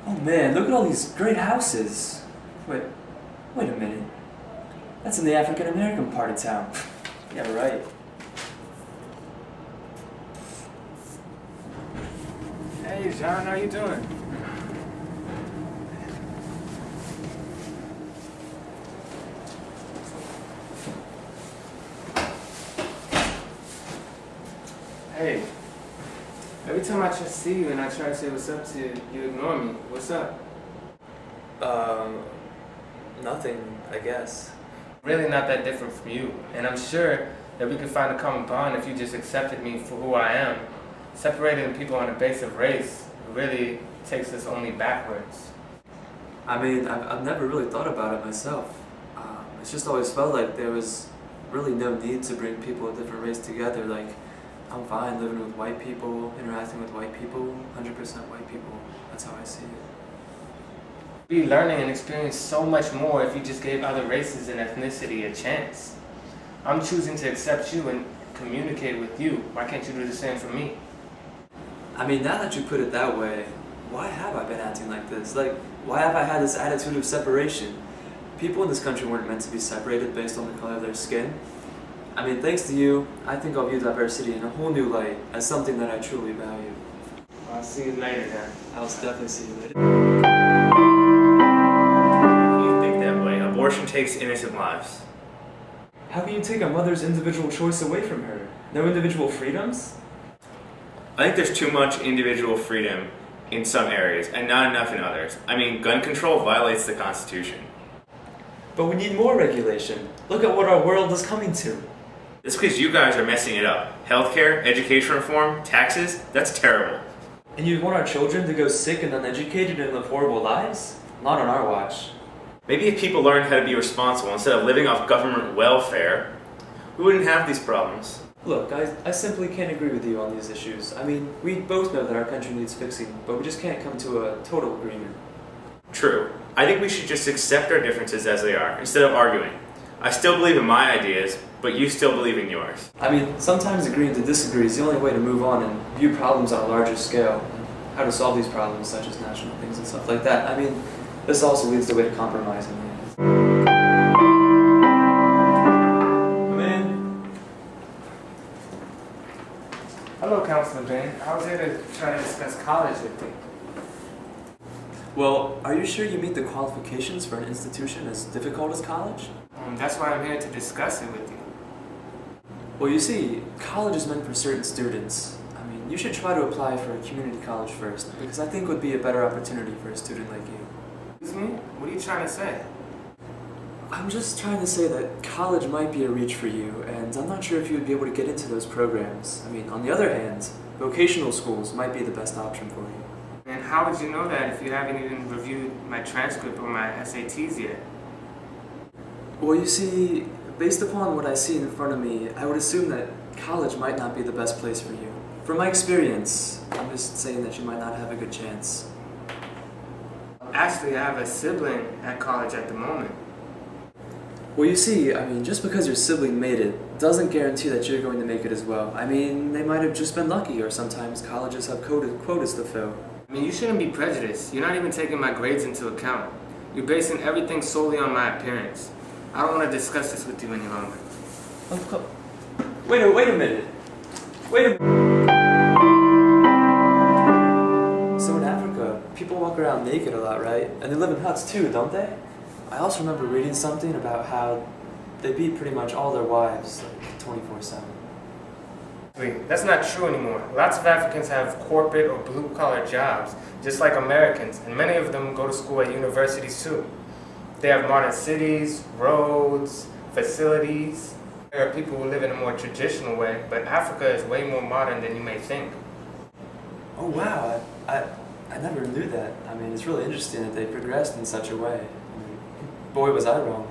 Oh man, look at all these great houses. Wait a minute. That's in the African American part of town. Yeah, right. Hey, John, how you doing? Hey, every time I try to see you and I try to say what's up to you, you ignore me. What's up? Nothing, I guess. Really not that different from you, and I'm sure that we could find a common bond if you just accepted me for who I am. Separating people on the basis of race really takes us only backwards. I mean, I've never really thought about it myself. It's just always felt like there was really no need to bring people of different race together. Like, I'm fine living with white people, interacting with white people, 100% white people. That's how I see it. Be learning and experience so much more if you just gave other races and ethnicity a chance. I'm choosing to accept you and communicate with you. Why can't you do the same for me? I mean, now that you put it that way, why have I been acting like this? Like, why have I had this attitude of separation? People in this country weren't meant to be separated based on the color of their skin. I mean, thanks to you, I think I'll view diversity in a whole new light as something that I truly value. I'll see you later then. I'll definitely see you later. You think that way. Abortion takes innocent lives. How can you take a mother's individual choice away from her? No individual freedoms? I think there's too much individual freedom in some areas and not enough in others. I mean, gun control violates the Constitution. But we need more regulation. Look at what our world is coming to. It's because you guys are messing it up. Healthcare, education reform, taxes, that's terrible. And you want our children to go sick and uneducated and live horrible lives? Not on our watch. Maybe if people learned how to be responsible instead of living off government welfare, we wouldn't have these problems. Look, I simply can't agree with you on these issues. I mean, we both know that our country needs fixing, but we just can't come to a total agreement. True. I think we should just accept our differences as they are, instead of arguing. I still believe in my ideas, but you still believe in yours. I mean, sometimes agreeing to disagree is the only way to move on and view problems on a larger scale. How to solve these problems, such as national things and stuff like that. I mean, this also leads to a way to compromise in the end. Come in. Hello, Councilman Ben. I was here to try to discuss college with you. Well, are you sure you meet the qualifications for an institution as difficult as college? That's why I'm here to discuss it with you. Well, you see, college is meant for certain students. I mean, you should try to apply for a community college first, because I think it would be a better opportunity for a student like you. Excuse me? What are you trying to say? I'm just trying to say that college might be a reach for you, and I'm not sure if you would be able to get into those programs. I mean, on the other hand, vocational schools might be the best option for you. And how would you know that if you haven't even reviewed my transcript or my SATs yet? Well, you see, based upon what I see in front of me, I would assume that college might not be the best place for you. From my experience, I'm just saying that you might not have a good chance. Actually, I have a sibling at college at the moment. Well, you see, I mean, just because your sibling made it doesn't guarantee that you're going to make it as well. I mean, they might have just been lucky, or sometimes colleges have quotas to fill. I mean, you shouldn't be prejudiced. You're not even taking my grades into account. You're basing everything solely on my appearance. I don't want to discuss this with you any longer. Wait a minute. So in Africa, people walk around naked a lot, right? And they live in huts too, don't they? I also remember reading something about how they beat pretty much all their wives, like 24/7. Wait, that's not true anymore. Lots of Africans have corporate or blue-collar jobs, just like Americans, and many of them go to school at universities too. They have modern cities, roads, facilities. There are people who live in a more traditional way, but Africa is way more modern than you may think. Oh wow, I never knew that. I mean, it's really interesting that they progressed in such a way. I mean, boy, was I wrong.